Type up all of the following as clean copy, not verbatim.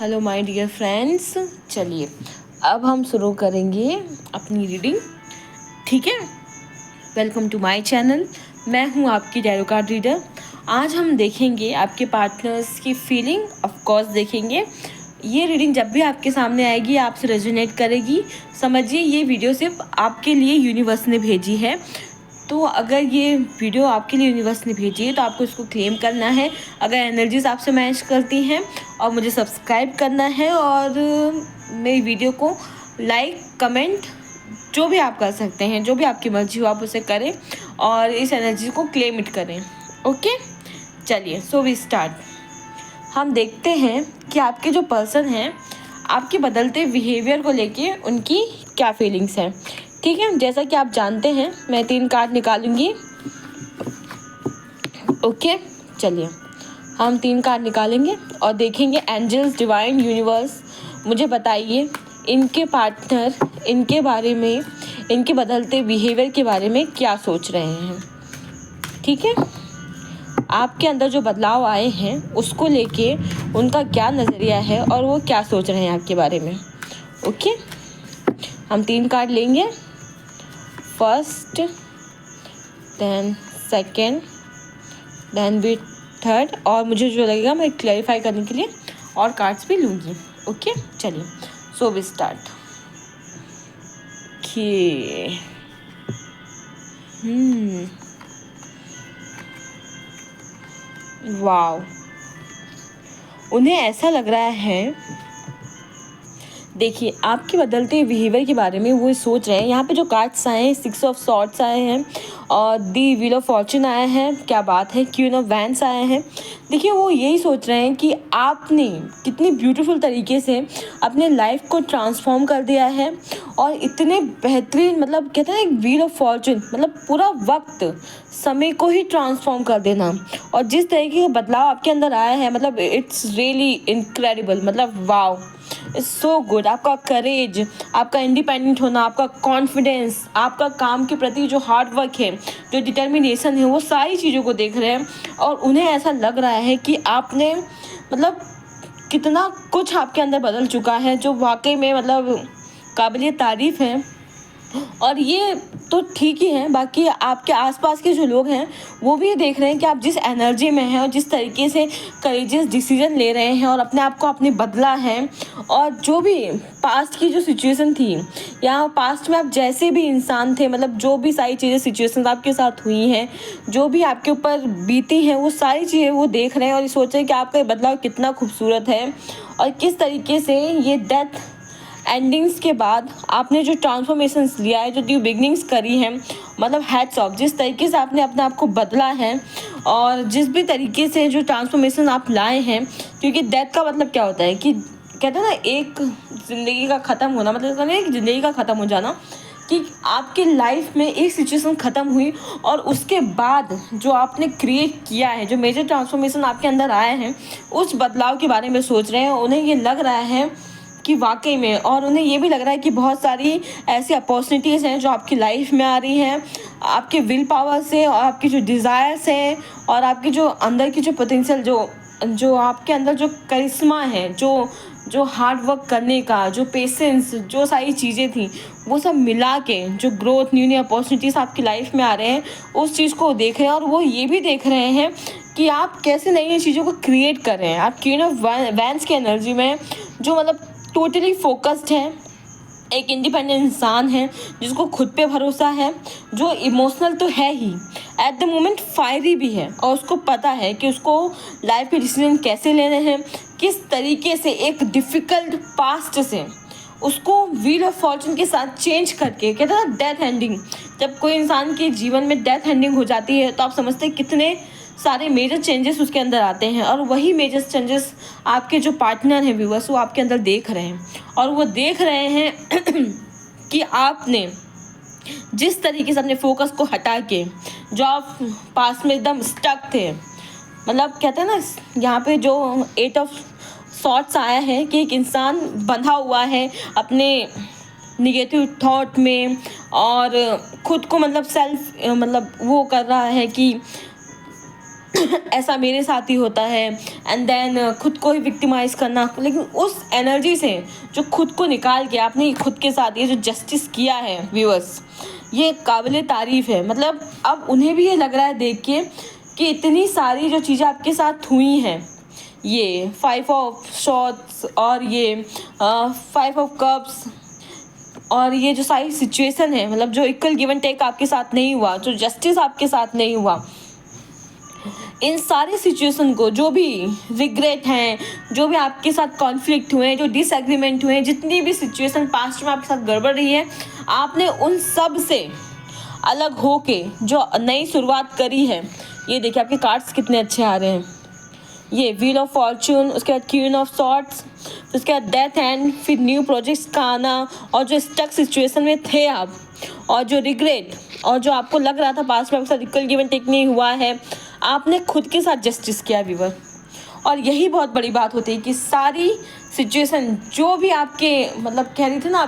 Hello my dear friends, चलिए अब हम शुरू करेंगे अपनी रीडिंग। ठीक है, वेलकम टू माय चैनल। मैं हूं आपकी टैरो कार्ड रीडर। आज हम देखेंगे आपके पार्टनर्स की फीलिंग, ऑफ कोर्स देखेंगे। ये रीडिंग जब भी आपके सामने आएगी आपसे रेजोनेट करेगी, समझिए ये वीडियो सिर्फ आपके लिए यूनिवर्स ने भेजी है। तो अगर ये वीडियो आपके लिए यूनिवर्स ने भेजी है तो आपको इसको क्लेम करना है। अगर एनर्जीज आपसे मैच करती हैं और मुझे सब्सक्राइब करना है और मेरी वीडियो को लाइक कमेंट जो भी आप कर सकते हैं, जो भी आपकी मर्जी हो आप उसे करें और इस एनर्जी को क्लेम इट करें। ओके, चलिए सो वी स्टार्ट। हम देखते हैं कि आपके जो पर्सन हैं आपके बदलते बिहेवियर को लेके उनकी क्या फीलिंग्स हैं। ठीक है, जैसा कि आप जानते हैं मैं 3 कार्ड निकालूंगी। ओके, चलिए हम 3 कार्ड निकालेंगे और देखेंगे एंजल्स, डिवाइन, यूनिवर्स मुझे बताइए इनके पार्टनर इनके बारे में, इनके बदलते बिहेवियर के बारे में क्या सोच रहे हैं। ठीक है, आपके अंदर जो बदलाव आए हैं उसको लेके उनका क्या नज़रिया है और वो क्या सोच रहे हैं आपके बारे में। ओके, हम 3 कार्ड लेंगे, फर्स्ट, देन सेकेंड, देन भी थर्ड, और मुझे जो लगेगा मैं क्लैरिफाई करने के लिए और कार्ड्स भी लूँगी। ओके, चलिए सो वी स्टार्ट। वाओ, उन्हें ऐसा लग रहा है, देखिए आपके बदलते बिहेवियर के बारे में वो सोच रहे हैं। यहाँ पे जो कार्ड्स आए हैं, 6 ऑफ सॉर्ड्स आए हैं और दी व्हील ऑफ फॉर्चून आया है, क्या बात है, क्वीन ऑफ वैंड्स आए हैं। देखिए वो यही सोच रहे हैं कि आपने कितनी ब्यूटीफुल तरीके से अपने लाइफ को ट्रांसफॉर्म कर दिया है और इतने बेहतरीन, मतलब कहते हैं एक व्हील ऑफ फॉर्चून, मतलब पूरा वक्त समय को ही ट्रांसफॉर्म कर देना। और जिस तरीके का बदलाव आपके अंदर आया है, मतलब इट्स रियली इनक्रेडिबल, मतलब वाओ, इट्स सो गुड। आपका करेज, आपका इंडिपेंडेंट होना, आपका कॉन्फिडेंस, आपका काम के प्रति जो हार्ड वर्क है, जो डिटर्मिनेशन है, वो सारी चीज़ों को देख रहे हैं और उन्हें ऐसा लग रहा है कि आपने मतलब कितना कुछ आपके अंदर बदल चुका है, जो वाकई में मतलब काबिलिय तारीफ़ है। और ये तो ठीक ही है, बाकी आपके आसपास के जो लोग हैं वो भी देख रहे हैं कि आप जिस एनर्जी में हैं और जिस तरीके से करेजियस डिसीजन ले रहे हैं और अपने आप को आपने बदला है। और जो भी पास्ट की जो सिचुएशन थी या पास्ट में आप जैसे भी इंसान थे, मतलब जो भी सारी चीज़ें सिचुएशन आपके साथ हुई हैं, जो भी आपके ऊपर बीती हैं, वो सारी चीज़ें वो देख रहे हैं और ये सोच रहे हैं कि आपका ये बदलाव कितना खूबसूरत है और किस तरीके से ये डेथ एंडिंग्स के बाद आपने जो ट्रांसफॉर्मेशंस लिया है, जो न्यू बिगनिंग्स करी हैं, मतलब हैट्स ऑफ, जिस तरीके से आपने अपने आप को बदला है और जिस भी तरीके से जो ट्रांसफॉर्मेशन आप लाए हैं। क्योंकि डेथ का मतलब क्या होता है कि कहते हैं ना, एक ज़िंदगी का ख़त्म होना, मतलब एक ज़िंदगी का ख़त्म हो जाना, कि आपकी लाइफ में एक सिचुएशन ख़त्म हुई और उसके बाद जो आपने क्रिएट किया है, जो मेजर ट्रांसफॉर्मेशन आपके अंदर आए हैं, उस बदलाव के बारे में सोच रहे हैं। उन्हें ये लग रहा है कि वाकई में, और उन्हें ये भी लग रहा है कि बहुत सारी ऐसी अपॉर्चुनिटीज़ हैं जो आपकी लाइफ में आ रही हैं, आपके विल पावर से और आपकी जो डिज़ायर्स हैं और आपकी जो अंदर की जो पोटेंशियल, जो आपके अंदर जो करिश्मा है, जो हार्ड वर्क करने का, जो पेशेंस, जो सारी चीज़ें थी, वो सब मिला के जो ग्रोथ, न्यू न्यू अपॉर्चुनिटीज़ आपकी लाइफ में आ रहे हैं, उस चीज़ को देख रहे हैं। और वो ये भी देख रहे हैं कि आप कैसे नई नई चीज़ों को क्रिएट कर रहे हैं। आप क्वीन ऑफ वैंड्स की एनर्जी में जो मतलब टोटली फोकस्ड है, एक इंडिपेंडेंट इंसान है जिसको खुद पे भरोसा है, जो इमोशनल तो है ही, एट द मोमेंट फायरी भी है और उसको पता है कि उसको लाइफ के डिसीजन कैसे लेने हैं, किस तरीके से एक डिफ़िकल्ट पास्ट से उसको व्हील ऑफ फॉर्चून के साथ चेंज करके, कहते हैं ना डेथ एंडिंग, जब कोई इंसान के जीवन में डेथ एंडिंग हो जाती है तो आप समझते हैं कितने सारे मेजर चेंजेस उसके अंदर आते हैं। और वही मेजर चेंजेस आपके जो पार्टनर हैं, व्यूअर्स, वो आपके अंदर देख रहे हैं और वो देख रहे हैं कि आपने जिस तरीके से अपने फोकस को हटा के, जो आप पास में एकदम स्टक थे, मतलब कहते हैं ना, यहाँ पे जो 8 ऑफ सॉर्ड्स आया है कि एक इंसान बंधा हुआ है अपने निगेटिव थॉट में और खुद को मतलब सेल्फ मतलब वो कर रहा है कि ऐसा मेरे साथ ही होता है, एंड देन खुद को ही विक्टिमाइज़ करना। लेकिन उस एनर्जी से जो खुद को निकाल के आपने खुद के साथ ये जो जस्टिस किया है व्यूअर्स, ये काबिले तारीफ़ है। मतलब अब उन्हें भी ये लग रहा है देख के कि इतनी सारी जो चीज़ें आपके साथ हुई हैं, ये 5 ऑफ शॉट्स और ये 5 ऑफ कप्स और ये जो सारी सिचुएशन है, मतलब जो इक्वल गिव एंड टेक आपके साथ नहीं हुआ, जो जस्टिस आपके साथ नहीं हुआ, इन सारी सिचुएशन को, जो भी रिग्रेट हैं, जो भी आपके साथ कॉन्फ्लिक्ट हुए हैं, जो डिसएग्रीमेंट हुए हैं, जितनी भी सिचुएशन पास्ट में आपके साथ गड़बड़ रही है, आपने उन सब से अलग होके जो नई शुरुआत करी है। ये देखिए आपके कार्ड्स कितने अच्छे आ रहे हैं। ये व्हील ऑफ फॉर्चून, उसके बाद क्वीन ऑफ सॉर्ट्स, उसके बाद डेथ एंड, फिर न्यू प्रोजेक्ट्स का आना, और जो स्टक सिचुएशन में थे आप, और जो रिग्रेट, और जो आपको लग रहा था पास्ट में आपके साथ इक्वल गिव एंड टेक नहीं हुआ है, आपने खुद के साथ जस्टिस किया व्यूअर। और यही बहुत बड़ी बात होती है कि सारी सिचुएशन जो भी आपके मतलब कह रही थी ना,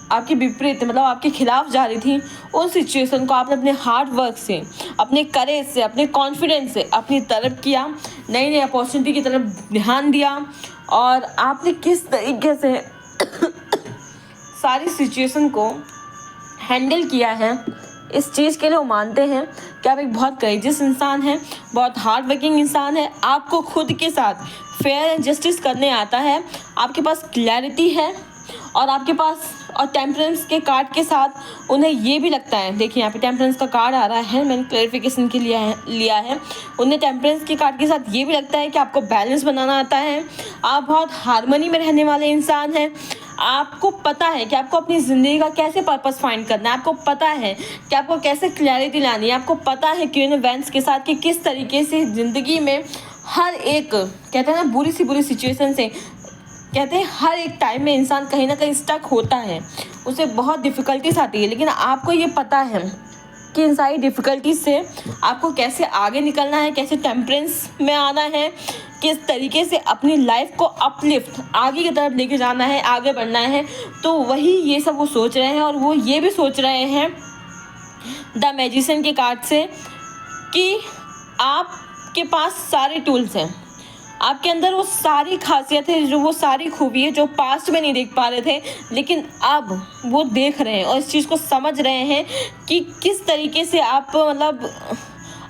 आपके विपरीत, मतलब आपके खिलाफ जा रही थी, उन सिचुएशन को आपने अपने हार्ड वर्क से, अपने करेज से, अपने कॉन्फिडेंस से अपनी तरफ किया, नई नई अपॉर्चुनिटी की तरफ ध्यान दिया, और आपने किस तरीके से सारी सिचुएशन को हैंडल किया है, इस चीज़ के लिए वो मानते हैं कि आप एक बहुत करेजियस इंसान हैं, बहुत हार्ड वर्किंग इंसान है। आपको खुद के साथ फेयर एंड जस्टिस करने आता है, आपके पास क्लैरिटी है, और आपके पास और टेम्परेंस के कार्ड के साथ उन्हें ये भी लगता है, देखिए यहाँ पे टेम्परेंस का कार्ड आ रहा है, मैंने क्लैरिफिकेशन के लिया है। उन्हें टेम्परेंस के कार्ड के साथ ये भी लगता है कि आपको बैलेंस बनाना आता है, आप बहुत हार्मनी में रहने वाले इंसान हैं। आपको पता है कि आपको अपनी ज़िंदगी का कैसे पर्पस फाइंड करना है, आपको पता है कि आपको कैसे क्लैरिटी लानी है, आपको पता है कि इवेंट्स के साथ कि किस तरीके से ज़िंदगी में हर एक, कहते हैं ना, बुरी सी बुरी सिचुएशन से, कहते हैं हर एक टाइम में इंसान कहीं ना कहीं स्टक होता है, उसे बहुत डिफ़िकल्टीज आती है, लेकिन आपको ये पता है कि इन सारी डिफ़िकल्टीज से आपको कैसे आगे निकलना है, कैसे टेम्परेंस में आना है, किस तरीके से अपनी लाइफ को अपलिफ्ट आगे की तरफ लेके जाना है, आगे बढ़ना है। तो वही ये सब वो सोच रहे हैं, और वो ये भी सोच रहे हैं द मैजिशियन के कार्ड से कि आपके पास सारे टूल्स हैं, आपके अंदर वो सारी खासियत है, जो वो सारी खूबी है जो पास्ट में नहीं देख पा रहे थे, लेकिन अब वो देख रहे हैं और इस चीज़ को समझ रहे हैं कि किस तरीके से आप, मतलब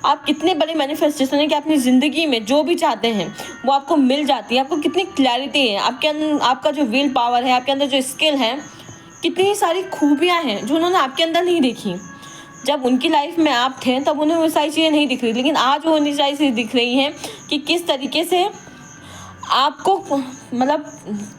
आप कितने बड़े मैनिफेस्टेशन है कि अपनी ज़िंदगी में जो भी चाहते हैं वो आपको मिल जाती है। आपको कितनी क्लैरिटी है, आपके अंदर आपका जो विल पावर है, आपके अंदर जो स्किल है, कितनी सारी खूबियाँ हैं जो उन्होंने आपके अंदर नहीं देखी। जब उनकी लाइफ में आप थे तब उन्हें वो सारी चीज़ें नहीं दिख रही, लेकिन आज वो उन्हें सारी चीज़ें दिख रही हैं कि किस तरीके से आपको, मतलब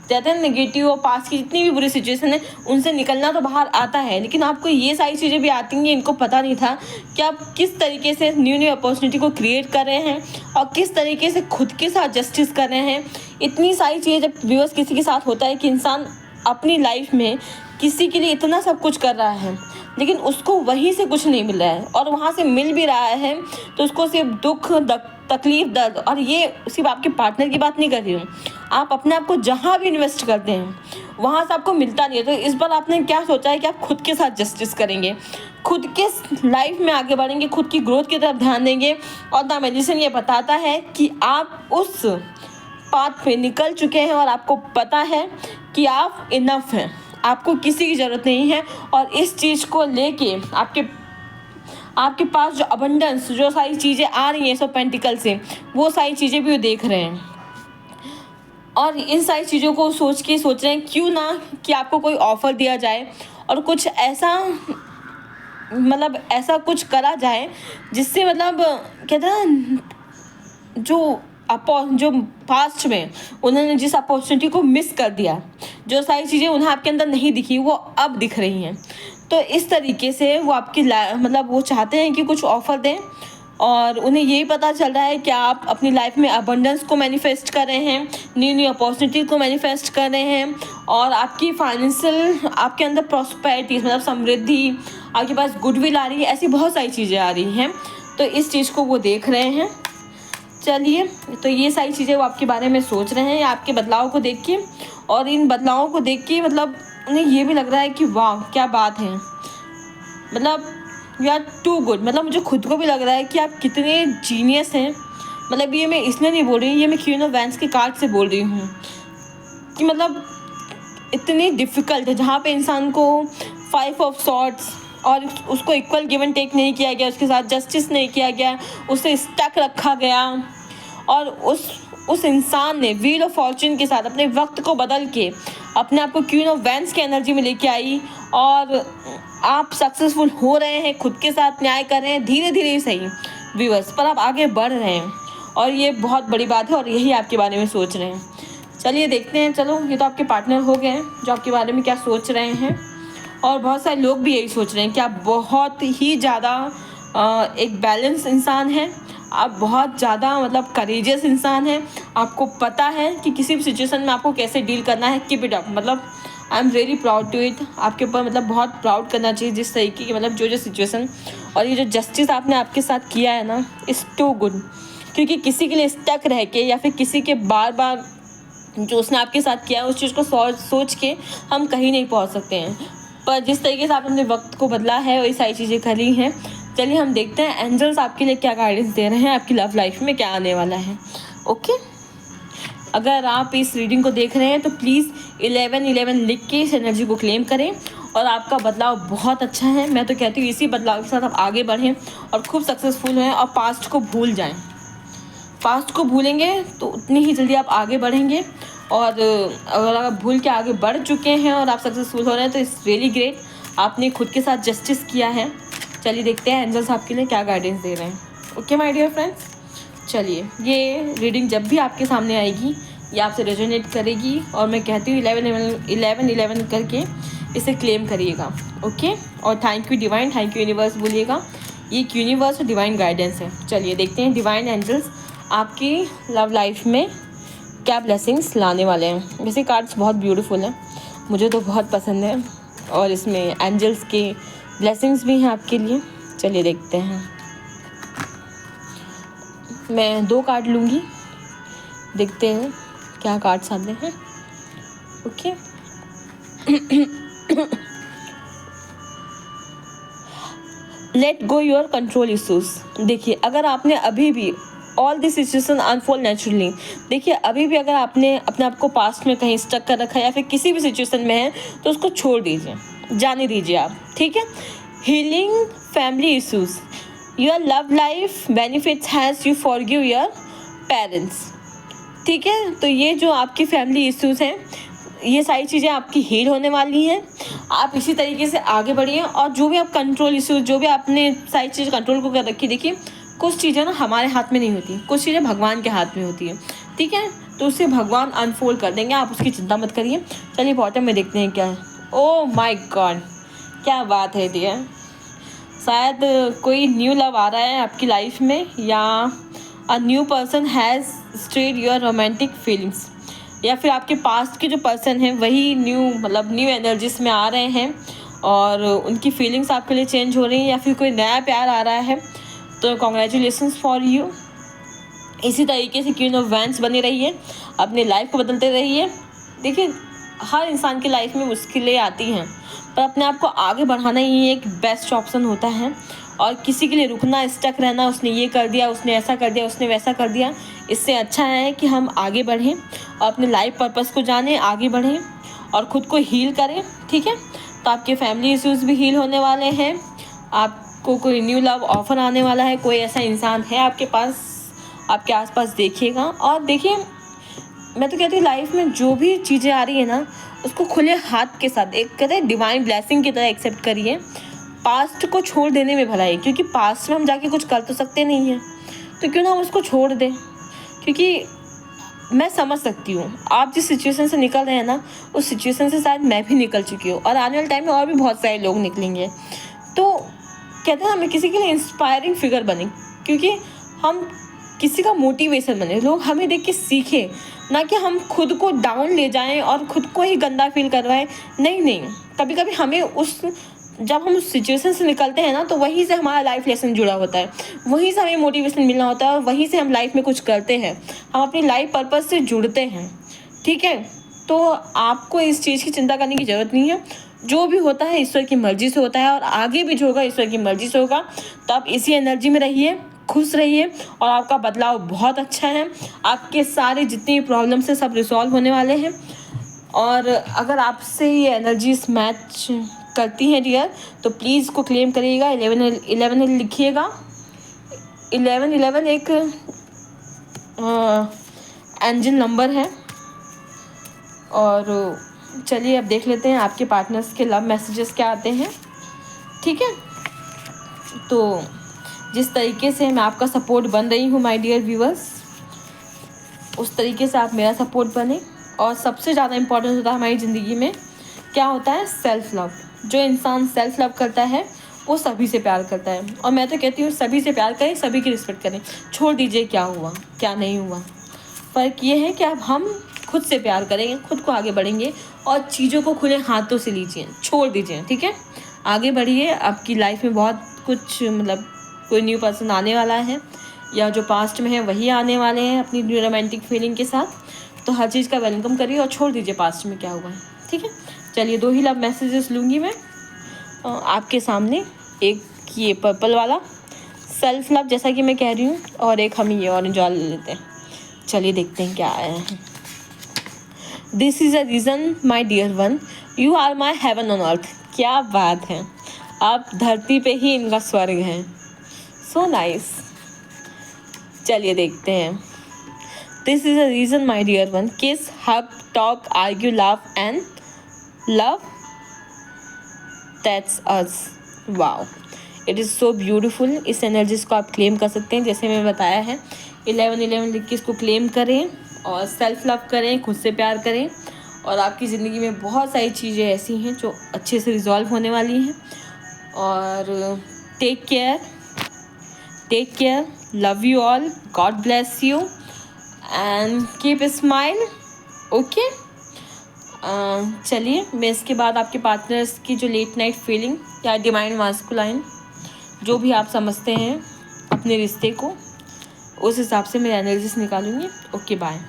कहते हैं नेगेटिव और पास की जितनी भी बुरी सिचुएशन है उनसे निकलना तो बाहर आता है, लेकिन आपको ये सारी चीज़ें भी आती हैं, इनको पता नहीं था कि आप किस तरीके से न्यू अपॉर्चुनिटी को क्रिएट कर रहे हैं और किस तरीके से खुद के साथ जस्टिस कर रहे हैं। इतनी सारी चीज़ें जब व्यूअर्स किसी के साथ होता है कि इंसान अपनी लाइफ में किसी के लिए इतना सब कुछ कर रहा है, लेकिन उसको वहीं से कुछ नहीं मिल रहा है, और वहाँ से मिल भी रहा है तो उसको सिर्फ दुख, तकलीफ, दर्द, और ये सिर्फ आपके पार्टनर की बात नहीं कर रही हूँ, आप अपने आप को जहाँ भी इन्वेस्ट करते हैं वहाँ से आपको मिलता नहीं है। तो इस बार आपने क्या सोचा है कि आप खुद के साथ जस्टिस करेंगे, खुद के लाइफ में आगे बढ़ेंगे, खुद की ग्रोथ की तरफ ध्यान देंगे, और द मैजिशियन ये बताता है कि आप उस पाथ पे निकल चुके हैं और आपको पता है कि आप इनफ हैं, आपको किसी की ज़रूरत नहीं है। और इस चीज़ को लेके आपके पास जो अबंडेंस, जो सारी चीज़ें आ रही हैं सब पेंटिकल से, वो सारी चीज़ें भी वो देख रहे हैं, और इन सारी चीज़ों को सोच रहे हैं क्यों ना कि आपको कोई ऑफ़र दिया जाए और कुछ ऐसा, मतलब ऐसा कुछ करा जाए जिससे, मतलब कहते हैं जो पास्ट में उन्होंने जिस अपॉर्चुनिटी को मिस कर दिया, जो सारी चीज़ें उन्हें आपके अंदर नहीं दिखी वो अब दिख रही हैं। तो इस तरीके से वो आपकी मतलब वो चाहते हैं कि कुछ ऑफ़र दें, और उन्हें यही पता चल रहा है कि आप अपनी लाइफ में अबंडेंस को मैनिफेस्ट कर रहे हैं, न्यू अपॉर्चुनिटी को मैनिफेस्ट कर रहे हैं, और आपकी फाइनेंशियल, आपके अंदर प्रॉस्पेरिटी, मतलब समृद्धि, आपके पास गुडविल आ रही है, ऐसी बहुत सारी चीज़ें आ रही हैं। तो इस चीज़ को वो देख रहे हैं। चलिए, तो ये सारी चीज़ें वो आपके बारे में सोच रहे हैं आपके बदलाव को देख के, और इन बदलावों को देख के मतलब उन्हें ये भी लग रहा है कि वाह क्या बात है, मतलब यू आर टू गुड। मतलब मुझे खुद को भी लग रहा है कि आप कितने जीनियस हैं। मतलब ये मैं इसलिए नहीं बोल रही हूँ, ये मैं क्वीन ऑफ वैंस के कार्ड से बोल रही हूँ कि मतलब इतनी डिफ़िकल्ट है जहाँ पे इंसान को 5 ऑफ सॉर्ड्स और उसको इक्वल गिव एंड टेक नहीं किया गया, उसके साथ जस्टिस नहीं किया गया, उसे स्टक रखा गया और उस इंसान ने व्हील ऑफ फॉर्च्यून के साथ अपने वक्त को बदल के अपने आप को क्वीन ऑफ वैंस की एनर्जी में लेके आई और आप सक्सेसफुल हो रहे हैं, खुद के साथ न्याय कर रहे हैं, धीरे धीरे ही सही व्यूअर्स, पर आप आगे बढ़ रहे हैं और ये बहुत बड़ी बात है और यही आपके बारे में सोच रहे हैं। चलिए देखते हैं। चलो, ये तो आपके पार्टनर हो गए हैं जो आपके बारे में क्या सोच रहे हैं और बहुत सारे लोग भी यही सोच रहे हैं कि आप बहुत ही ज़्यादा एक बैलेंस इंसान हैं, आप बहुत ज़्यादा मतलब करेजियस इंसान हैं, आपको पता है कि किसी भी सिचुएशन में आपको कैसे डील करना है। Keep it up. मतलब I am very proud to it. आपके ऊपर मतलब बहुत प्राउड करना चाहिए जिस तरीके की मतलब जो सिचुएशन और ये जो जस्टिस आपने आपके साथ किया है ना, इज़ टू गुड। क्योंकि किसी के लिए स्टक रह के या फिर किसी के बार बार जो उसने आपके साथ किया है उस चीज़ को सोच के हम कहीं नहीं पहुंच सकते हैं, पर जिस तरीके से आपने अपने वक्त को बदला है वही सारी चीज़ें करी हैं। चलिए हम देखते हैं एंजल्स आपके लिए क्या गाइडेंस दे रहे हैं, आपकी लव लाइफ में क्या आने वाला है। ओके, अगर आप इस रीडिंग को देख रहे हैं तो प्लीज़ 1111 लिख के इस एनर्जी को क्लेम करें और आपका बदलाव बहुत अच्छा है। मैं तो कहती हूँ इसी बदलाव के साथ आप आगे बढ़ें और खूब सक्सेसफुल हों और पास्ट को भूल जाएं। पास्ट को भूलेंगे तो उतनी ही जल्दी आप आगे बढ़ेंगे और अगर आप भूल के आगे बढ़ चुके हैं और आप सक्सेसफुल हो रहे हैं तो इट्स रियली ग्रेट, आपने खुद के साथ जस्टिस किया है। चलिए देखते हैं एंजल्स आपके लिए क्या गाइडेंस दे रहे हैं। ओके माय डियर फ्रेंड्स, चलिए ये रीडिंग जब भी आपके सामने आएगी ये आपसे रेजोनेट करेगी और मैं कहती हूँ 1111 करके इसे क्लेम करिएगा। ओके, और thank you divine, thank you universe बोलिएगा। ये एक यूनिवर्स और डिवाइन गाइडेंस है। चलिए देखते हैं डिवाइन एंजल्स आपकी लव लाइफ में क्या ब्लेसिंग्स लाने वाले हैं। वैसे कार्ड्स बहुत ब्यूटीफुल हैं, मुझे तो बहुत पसंद है और इसमें एंजल्स के ब्लेसिंग्स भी हैं आपके लिए। चलिए देखते हैं। मैं 2 कार्ड लूँगी, देखते हैं क्या कार्ड्स आते हैं। Okay let go your control issues. देखिए अगर आपने अभी भी all this situation unfold naturally, देखिए अभी भी अगर आपने अपने आप को पास्ट में कहीं स्टक कर रखा है या फिर किसी भी सिचुएशन में है तो उसको छोड़ दीजिए, जाने दीजिए आप, ठीक है। Healing family issues, your love life benefits has you forgive your parents, ठीक है। तो ये जो आपकी फैमिली इश्यूज़ हैं ये सारी चीज़ें आपकी हील होने वाली हैं। आप इसी तरीके से आगे बढ़िए और जो भी आप कंट्रोल इश्यूज, जो भी आपने सारी चीज़ें कंट्रोल को कर रखी, देखिए कुछ चीज़ें ना हमारे हाथ में नहीं होती, कुछ चीज़ें भगवान के हाथ में होती है, ठीक है। तो उसे भगवान अनफोल्ड कर देंगे, आप उसकी चिंता मत करिए। चलिए बॉटम में देखते हैं क्या है। ओह माय गॉड, क्या बात है डियर। शायद कोई न्यू लव आ रहा है आपकी लाइफ में या a new person has strayed your romantic feelings, या फिर आपके पास्ट के जो पर्सन हैं वही न्यू एनर्जीज में आ रहे हैं और उनकी फीलिंग्स आपके लिए चेंज हो रही हैं या फिर कोई नया प्यार आ रहा है। तो कॉन्ग्रेचुलेशंस फॉर यू। इसी तरीके से क्वीन ऑफ वैंस बनी रहिए, अपनी लाइफ को बदलते रहिए। देखिए हर इंसान की लाइफ में मुश्किलें आती हैं पर अपने आप को आगे बढ़ाना ही एक बेस्ट ऑप्शन होता है और किसी के लिए रुकना, स्टक रहना, उसने ये कर दिया, उसने ऐसा कर दिया, उसने वैसा कर दिया, इससे अच्छा है कि हम आगे बढ़ें और अपने लाइफ पर्पस को जानें, आगे बढ़ें और ख़ुद को हील करें, ठीक है। तो आपके फैमिली इश्यूज़ भी हील होने वाले हैं, आपको कोई न्यू लव ऑफर आने वाला है, कोई ऐसा इंसान है आपके पास, आपके आसपास देखिएगा। और देखिए मैं तो कहती हूँ लाइफ में जो भी चीज़ें आ रही है ना उसको खुले हाथ के साथ, एक कहते हैं डिवाइन ब्लेसिंग की तरह एक्सेप्ट करिए। पास्ट को छोड़ देने में भलाई, क्योंकि पास्ट में हम जाके कुछ कर तो सकते नहीं हैं, तो क्यों ना हम उसको छोड़ दें। क्योंकि मैं समझ सकती हूँ आप जिस सिचुएशन से निकल रहे हैं ना उस सिचुएशन से शायद मैं भी निकल चुकी हूँ और आने वाले टाइम में और भी बहुत सारे लोग निकलेंगे। तो कहते हैं हमें किसी के लिए इंस्पायरिंग फिगर बने, क्योंकि हम किसी का मोटिवेशन बने, लोग हमें देख के सीखें, ना कि हम खुद को डाउन ले जाएं और खुद को ही गंदा फील करवाएं। नहीं, कभी कभी हमें जब हम उस सिचुएशन से निकलते हैं ना तो वहीं से हमारा लाइफ लेसन जुड़ा होता है, वहीं से हमें मोटिवेशन मिलना होता है और वहीं से हम लाइफ में कुछ करते हैं, हम अपनी लाइफ पर्पस से जुड़ते हैं, ठीक है। तो आपको इस चीज़ की चिंता करने की ज़रूरत नहीं है, जो भी होता है ईश्वर की मर्जी से होता है, और आगे भी जो होगा ईश्वर की मर्जी से होगा। तो आप इसी एनर्जी में रहिए, खुश रहिए, और आपका बदलाव बहुत अच्छा है। आपके सारे जितनी प्रॉब्लम्स हैं सब रिजॉल्व होने वाले हैं। और अगर आपसे ये एनर्जीज मैच करती हैं डियर, तो प्लीज़ इसको क्लेम करिएगा। 11 लिखिएगा। 11 एक एंजल नंबर है। और चलिए अब देख लेते हैं आपके पार्टनर्स के लव मैसेजेस क्या आते हैं। ठीक है, तो जिस तरीके से मैं आपका सपोर्ट बन रही हूँ माय डियर व्यूअर्स, उस तरीके से आप मेरा सपोर्ट बने। और सबसे ज़्यादा इम्पोर्टेंट होता है हमारी ज़िंदगी में क्या होता है, सेल्फ लव। जो इंसान सेल्फ लव करता है वो सभी से प्यार करता है। और मैं तो कहती हूँ सभी से प्यार करें, सभी की रिस्पेक्ट करें। छोड़ दीजिए क्या हुआ क्या नहीं हुआ, फ़र्क ये है कि अब हम खुद से प्यार करेंगे, खुद को आगे बढ़ेंगे, और चीज़ों को खुले हाथों से लीजिए, छोड़ दीजिए। ठीक है, आगे बढ़िए। आपकी लाइफ में बहुत कुछ मतलब कोई न्यू पर्सन आने वाला है, या जो पास्ट में है वही आने वाले हैं अपनी न्यू रोमांटिक फीलिंग के साथ। तो हर चीज़ का वेलकम करिए और छोड़ दीजिए पास्ट में क्या हुआ है। ठीक है, चलिए 2 ही लव मैसेजेस लूँगी मैं आपके सामने। एक ये पर्पल वाला सेल्फ लव जैसा कि मैं कह रही हूँ, और एक हम ये ऑरेंज वाला ले लेते हैं। चलिए देखते हैं क्या आया है। This is a reason my dear one, you are my heaven on earth. क्या बात है, आप धरती पे ही इनका स्वर्ग है। So nice. चलिए देखते हैं। This is a reason my dear one, kiss, hug, talk, argue, laugh and love, that's us. Wow, it is so beautiful. इस एनर्जीज को आप क्लेम कर सकते हैं जैसे मैं बताया है। 11 लिख के इसको क्लेम करें और सेल्फ लव करें, खुद से प्यार करें। और आपकी ज़िंदगी में बहुत सारी चीज़ें ऐसी हैं जो अच्छे से रिजॉल्व होने वाली हैं। और take care, love you all, God bless you and keep smile. Okay, चलिए मैं इसके बाद आपके पार्टनर्स की जो लेट नाइट फीलिंग या डिवाइन मास्कुलाइन, जो भी आप समझते हैं अपने रिश्ते को, उस हिसाब से मैं एनालिसिस निकालूंगी। Okay, bye.